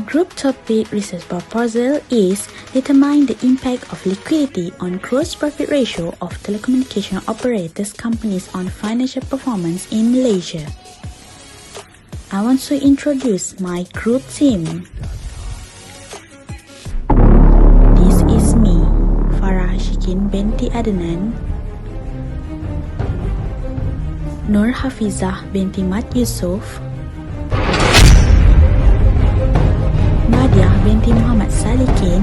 group topic research proposal is determine the impact of liquidity on gross profit ratio of telecommunication operators companies on financial performance in Malaysia. I want to introduce my group team. This is me, Farah Shikin binti Adnan, Nur Hafizah binti Mat Yusof, Nadia binti Muhammad Salikin,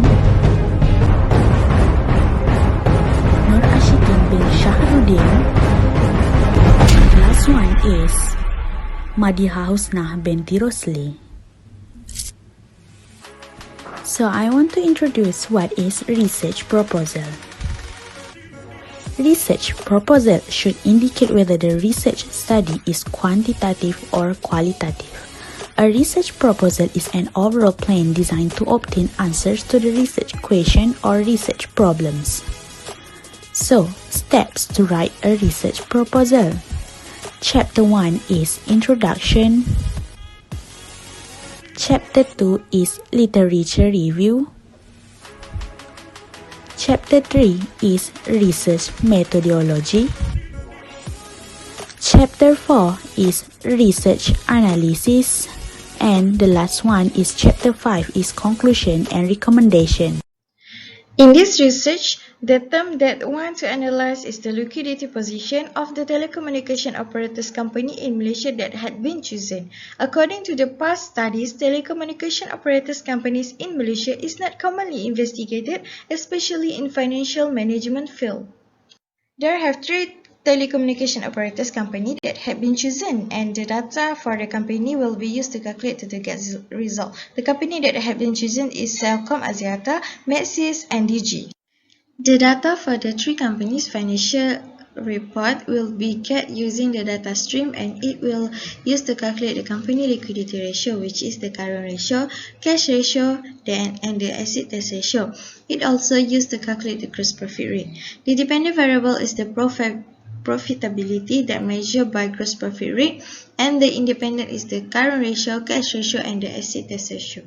Nur Ashikin bin Shahruddin, and the last one is Madiha Husnah binti Rosli. So I want to introduce what is research proposal. Research proposal should indicate whether the research study is quantitative or qualitative. A research proposal is an overall plan designed to obtain answers to the research question or research problems. So, steps to write a research proposal. Chapter 1 is Introduction. Chapter 2 is Literature Review. Chapter 3 is Research Methodology. Chapter 4 is Research Analysis. And the last one is Chapter 5 is Conclusion and Recommendation. In this research, the term that want to analyze is the liquidity position of the telecommunication operators company in Malaysia that had been chosen. According to the past studies, telecommunication operators companies in Malaysia is not commonly investigated, especially in financial management field. There have three telecommunication operators company that have been chosen, and the data for the company will be used to calculate to get result. The company that have been chosen is Celcom Axiata, Maxis, and Digi. The data for the three companies' financial report will be get using the data stream, and it will use to calculate the company liquidity ratio, which is the current ratio, cash ratio, and the asset test ratio. It also used to calculate the gross profit rate. The dependent variable is the profitability that measured by gross profit rate, and the independent is the current ratio, cash ratio, and the asset test ratio.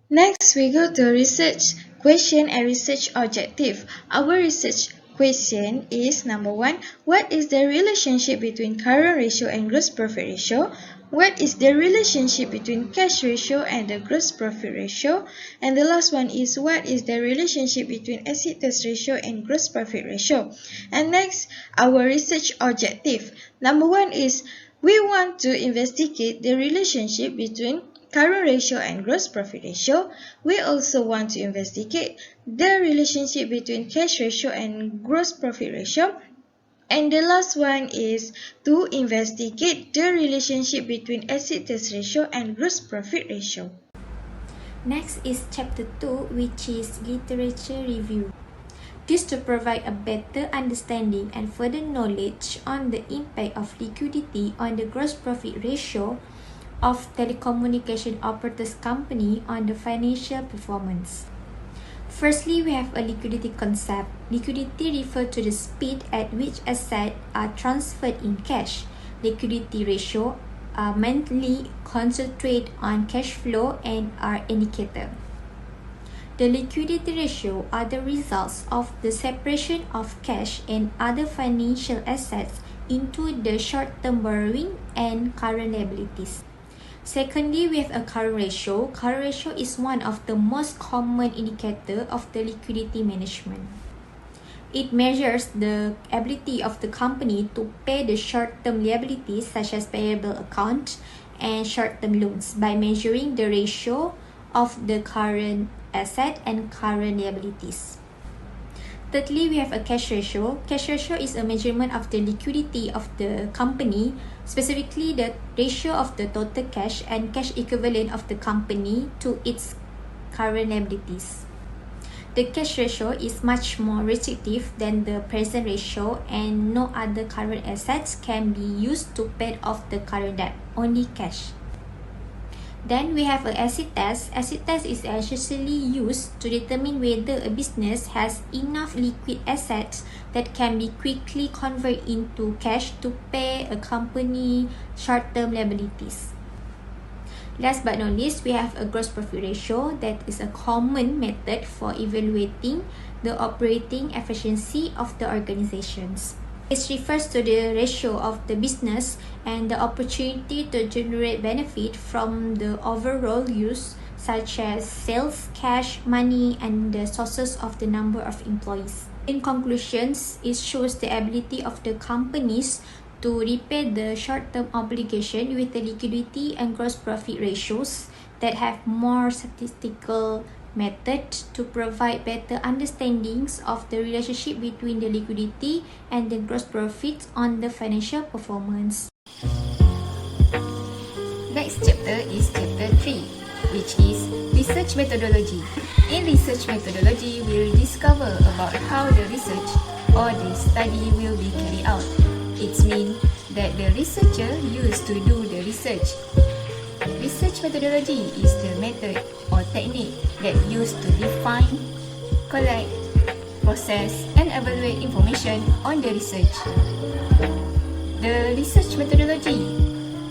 Next, we go to research question and research objective. Our research question is number 1. What is the relationship between current ratio and gross profit ratio? What is the relationship between cash ratio and the gross profit ratio? And the last one is what is the relationship between asset test ratio and gross profit ratio? And next, our research objective. Number 1 is we want to investigate the relationship between current ratio and gross profit ratio. We also want to investigate the relationship between cash ratio and gross profit ratio. And the last one is to investigate the relationship between asset test ratio and gross profit ratio. Next is Chapter 2, which is Literature Review. This to provide a better understanding and further knowledge on the impact of liquidity on the gross profit ratio of telecommunication operators company on the financial performance. Firstly, we have a liquidity concept. Liquidity refers to the speed at which assets are transferred in cash. Liquidity ratio are mainly concentrate on cash flow and are indicator. The liquidity ratio are the results of the separation of cash and other financial assets into the short-term borrowing and current liabilities. Secondly, we have a current ratio. Current ratio is one of the most common indicator of the liquidity management. It measures the ability of the company to pay the short-term liabilities such as payable account and short-term loans by measuring the ratio of the current asset and current liabilities. Thirdly, we have a cash ratio. Cash ratio is a measurement of the liquidity of the company, specifically the ratio of the total cash and cash equivalent of the company to its current liabilities. The cash ratio is much more restrictive than the present ratio, and no other current assets can be used to pay off the current debt, only cash. Then we have an asset test. Asset test is essentially used to determine whether a business has enough liquid assets that can be quickly converted into cash to pay a company short-term liabilities. Last but not least, we have a gross profit ratio that is a common method for evaluating the operating efficiency of the organizations. This refers to the ratio of the business and the opportunity to generate benefit from the overall use, such as sales, cash, money, and the sources of the number of employees. In conclusions, it shows the ability of the companies to repay the short-term obligation with the liquidity and gross profit ratios that have more statistical method to provide better understandings of the relationship between the liquidity and the gross profit on the financial performance. Next chapter is chapter 3, which is research methodology. In research methodology, we'll discover about how the research or the study will be carried out. It means that the researcher used to do the research. Research methodology is the method or technique that used to define, collect, process, and evaluate information on the research. The research methodology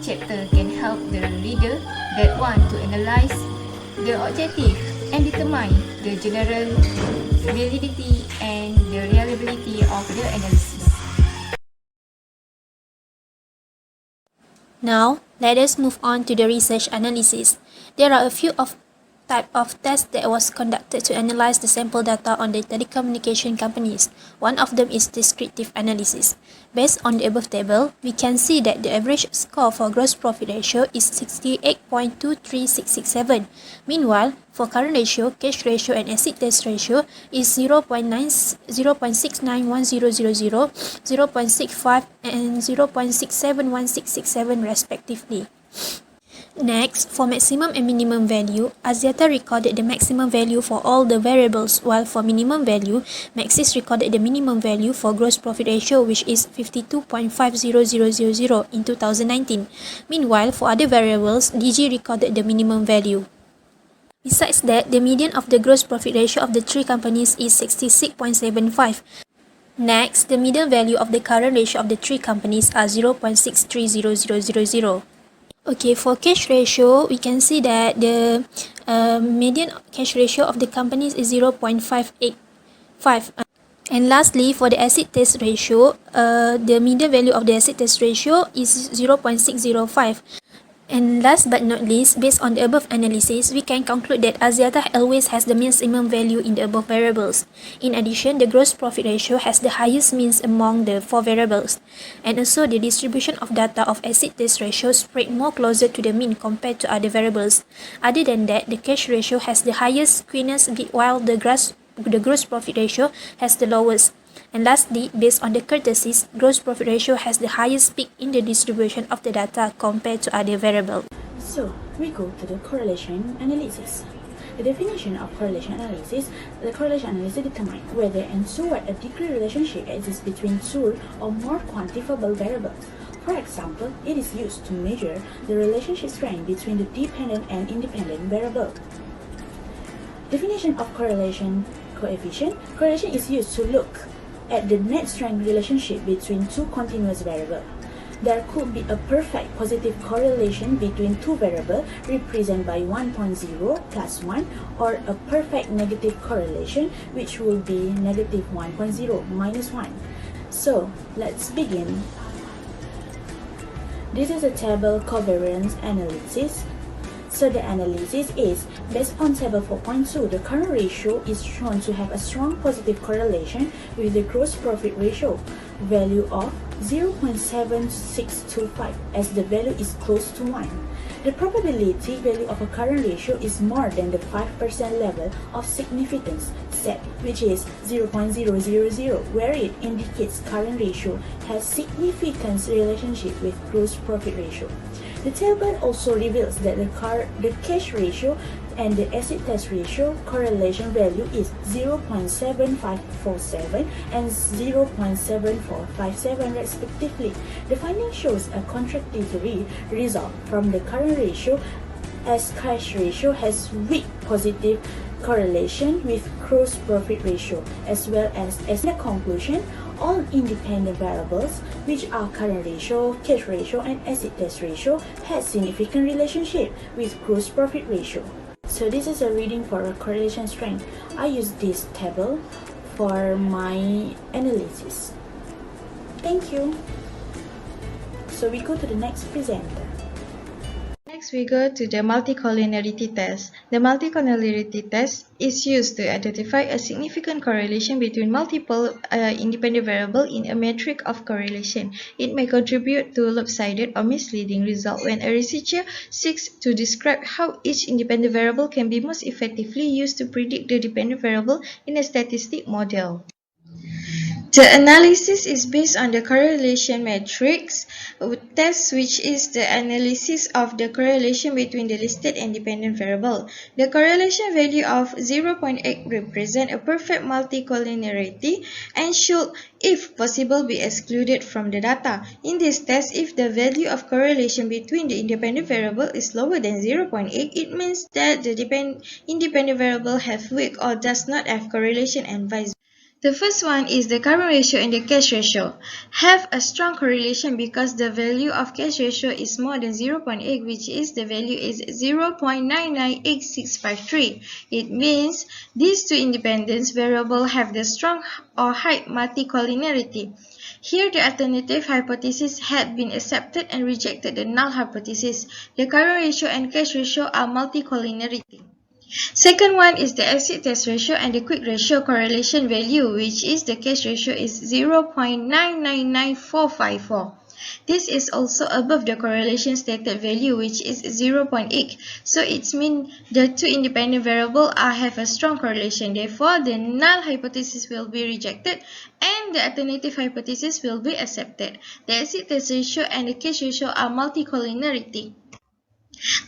chapter can help the reader that want to analyze the objective and determine the general validity and the reliability of the analysis. Now, let us move on to the research analysis. There are a few type of tests that was conducted to analyze the sample data on the telecommunication companies. One of them is descriptive analysis. Based on the above table, we can see that the average score for gross profit ratio is 68.23667. Meanwhile, for current ratio, cash ratio, and acid test ratio is 0.691000, 0.65, and 0.671667 respectively. Next, for maximum and minimum value, Axiata recorded the maximum value for all the variables, while for minimum value, Maxis recorded the minimum value for gross profit ratio, which is 52.50000 in 2019. Meanwhile, for other variables, DG recorded the minimum value. Besides that, the median of the gross profit ratio of the three companies is 66.75. Next, the median value of the current ratio of the three companies are 0.630000. Okay, for cash ratio, we can see that the median cash ratio of the companies is 0.585. And lastly, for the acid test ratio, the median value of the acid test ratio is 0.605. And last but not least, based on the above analysis, we can conclude that Axiata always has the maximum value in the above variables. In addition, the gross profit ratio has the highest means among the four variables. And also, the distribution of data of acid test ratio spread more closer to the mean compared to other variables. Other than that, the cash ratio has the highest skewness, while the gross profit ratio has the lowest. And lastly, based on the curtices, gross profit ratio has the highest peak in the distribution of the data compared to other variables. So, we go to the correlation analysis. The definition of correlation analysis: the correlation analysis determines whether and to what a degree relationship exists between two or more quantifiable variables. For example, it is used to measure the relationship strength between the dependent and independent variables. Definition of correlation coefficient: correlation is used to look at the net strength relationship between two continuous variables. There could be a perfect positive correlation between two variables represented by 1.0 plus 1, or a perfect negative correlation, which will be negative 1.0 minus 1. So, let's begin. This is a table covariance analysis. So the analysis is based on table 4.2. The current ratio is shown to have a strong positive correlation with the gross profit ratio value of 0.7625, as the value is close to 1. The probability value of a current ratio is more than the 5% level of significance set, which is 0.000, where it indicates current ratio has significant relationship with gross profit ratio. The table also reveals that the cash ratio and the acid test ratio correlation value is 0.7547 and 0.7457 respectively. The finding shows a contradictory result from the current ratio, as cash ratio has weak positive correlation with gross profit ratio, as well as the conclusion, All independent variables, which are current ratio, cash ratio, and acid test ratio, had significant relationship with gross profit ratio. So this is a reading for a correlation strength. I use this table for my analysis. Thank you. So we go to the next presenter. Next, we go to the multicollinearity test. The multicollinearity test is used to identify a significant correlation between multiple independent variables in a metric of correlation. It may contribute to lopsided or misleading result when a researcher seeks to describe how each independent variable can be most effectively used to predict the dependent variable in a statistic model. The analysis is based on the correlation matrix test, which is the analysis of the correlation between the listed and dependent variable. The correlation value of 0.8 represents a perfect multicollinearity and should, if possible, be excluded from the data. In this test, if the value of correlation between the independent variable is lower than 0.8, it means that the independent variable have weak or does not have correlation, and vice versa. The first one is the current ratio and the cash ratio have a strong correlation because the value of cash ratio is more than 0.8, which is the value is 0.998653. It means these two independent variables have the strong or high multicollinearity. Here, the alternative hypothesis had been accepted and rejected the null hypothesis. The current ratio and cash ratio are multicollinearity. Second one is the acid test ratio and the quick ratio correlation value, which is the cash ratio is 0.999454. This is also above the correlation stated value, which is 0.8. So it means the two independent variables have a strong correlation. Therefore, the null hypothesis will be rejected and the alternative hypothesis will be accepted. The acid test ratio and the cash ratio are multicollinearity.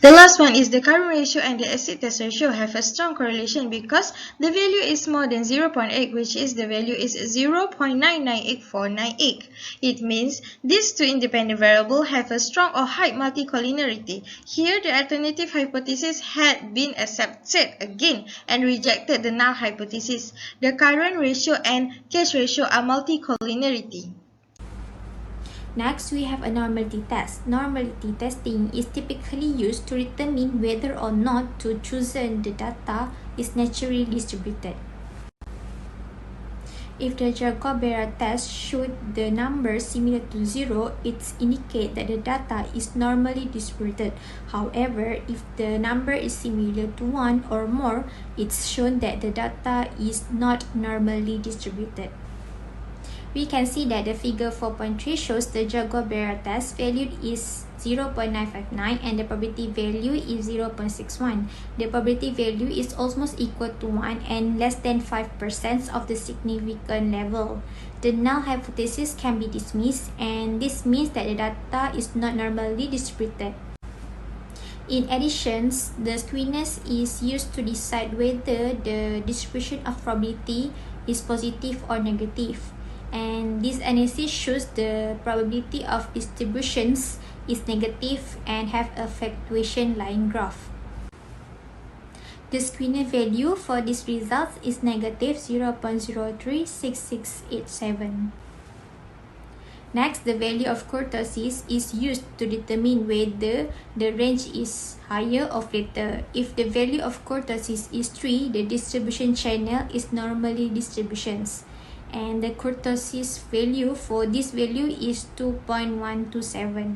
The last one is the current ratio and the acid test ratio have a strong correlation because the value is more than 0.8, which is the value is 0.998498. It means these two independent variables have a strong or high multicollinearity. Here, the alternative hypothesis had been accepted again and rejected the null hypothesis. The current ratio and cash ratio are multicollinearity. Next, we have a normality test. Normality testing is typically used to determine whether or not the chosen data is naturally distributed. If the Jacob-Berra test showed the number similar to 0, it indicates that the data is normally distributed. However, if the number is similar to 1 or more, it's shown that the data is not normally distributed. We can see that the figure 4.3 shows the Jacob-Berra test value is 0.959 and the probability value is 0.61. The probability value is almost equal to 1 and less than 5% of the significant level. The null hypothesis can be dismissed, and this means that the data is not normally distributed. In addition, the skewness is used to decide whether the distribution of probability is positive or negative. And this analysis shows the probability of distributions is negative and have a fluctuation line graph. The skewness value for this result is negative 0.036687. Next, the value of kurtosis is used to determine whether the range is higher or flatter. If the value of kurtosis is 3, the distribution channel is normally distributions. And the kurtosis value for this value is 2.127.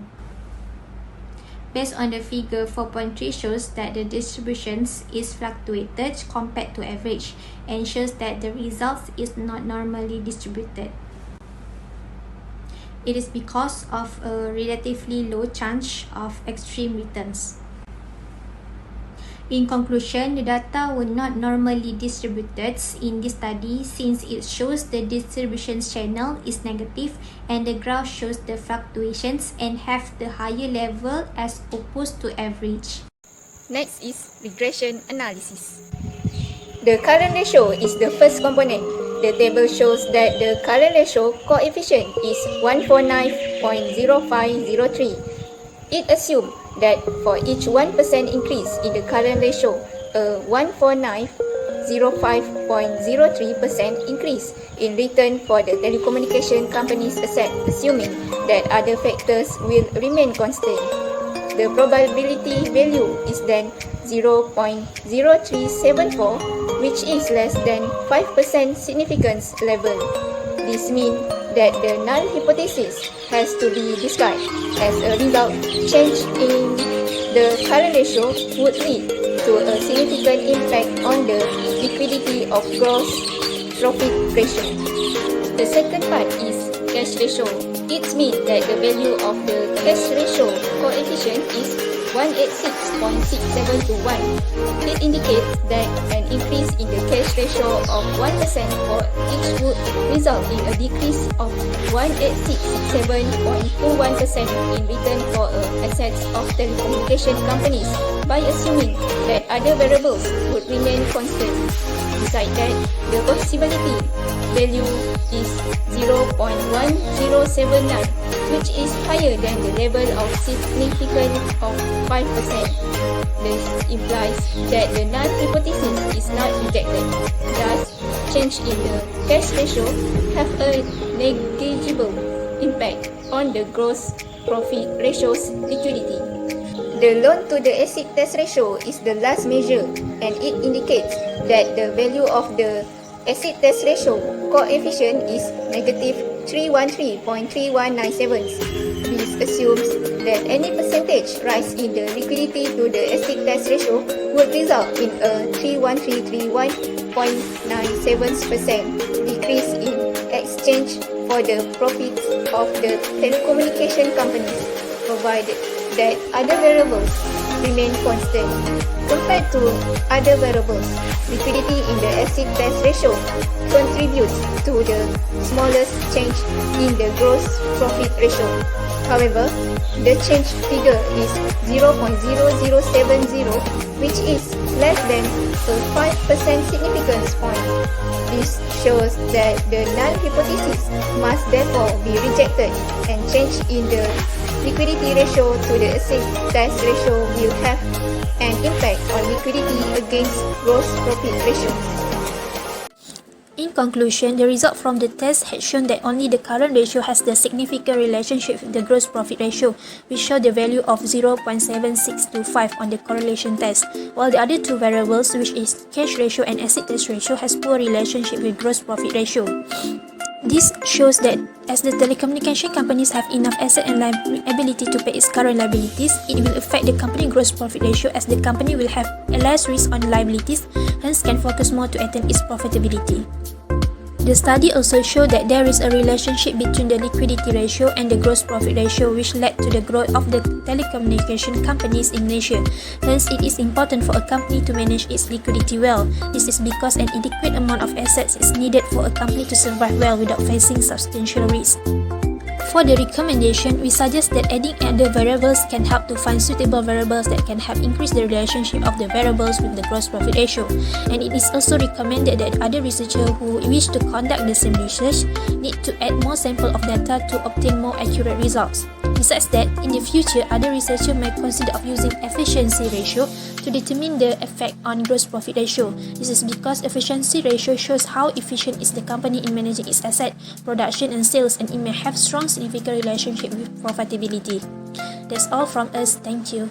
Based on the figure 4.3 shows that the distributions is fluctuated compared to average and shows that the result is not normally distributed. It is because of a relatively low chance of extreme returns. In conclusion, the data were not normally distributed in this study since it shows the distribution channel is negative and the graph shows the fluctuations and have the higher level as opposed to average. Next is regression analysis. The current ratio is the first component. The table shows that the current ratio coefficient is 149.0503. It assumes that for each 1% increase in the current ratio, a 149 0.03% increase in return for the telecommunication company's asset, assuming that other factors will remain constant. The probability value is then 0.0374, which is less than 5% significance level. This means that the null hypothesis has to be discarded. As a result, change in the current ratio would lead to a significant impact on the liquidity of gross profit ratio. The second part is cash ratio. It means that the value of the cash ratio coefficient is 186.67 to 1. It indicates that an increase in the cash ratio of 1% for each would result in a decrease of 186.71% in return for assets of telecommunication companies by assuming that other variables would remain constant. Besides that, the possibility value is 0.1079, which is higher than the level of significance of 5%. This implies that the null hypothesis is not rejected. Thus, change in the cash ratio have a negligible impact on the gross profit ratio's liquidity. The loan to the asset test ratio is the last measure, and it indicates that the value of the asset test ratio coefficient is negative 313.3197. This assumes that any percentage rise in the liquidity to the asset test ratio would result in a 31331.97% decrease in exchange for the profits of the telecommunication companies, provided that other variables remain constant. Compared to other variables, liquidity in the asset test ratio contributes to the smallest change in the gross profit ratio. However, the change figure is 0.0070, which is less than a 5% significance point. This shows that the null hypothesis must therefore be rejected, and change in the liquidity ratio to the asset test ratio will have an impact on liquidity against gross profit ratio. In conclusion, the result from the test had shown that only the current ratio has the significant relationship with the gross profit ratio, which show the value of 0.7625 on the correlation test, while the other two variables, which is cash ratio and asset test ratio, has poor relationship with gross profit ratio. This shows that as the telecommunication companies have enough asset and ability to pay its current liabilities, it will affect the company gross profit ratio, as the company will have less risk on liabilities, hence can focus more to attain its profitability. The study also showed that there is a relationship between the liquidity ratio and the gross profit ratio, which led to the growth of the telecommunication companies in Malaysia. Hence, it is important for a company to manage its liquidity well. This is because an adequate amount of assets is needed for a company to survive well without facing substantial risk. For the recommendation, we suggest that adding other variables can help to find suitable variables that can help increase the relationship of the variables with the gross profit ratio. And it is also recommended that other researchers who wish to conduct the same research need to add more sample of data to obtain more accurate results. Besides that, in the future, other researchers may consider of using efficiency ratio to determine the effect on gross profit ratio. This is because efficiency ratio shows how efficient is the company in managing its asset, production and sales, and it may have strong significant relationship with profitability. That's all from us. Thank you.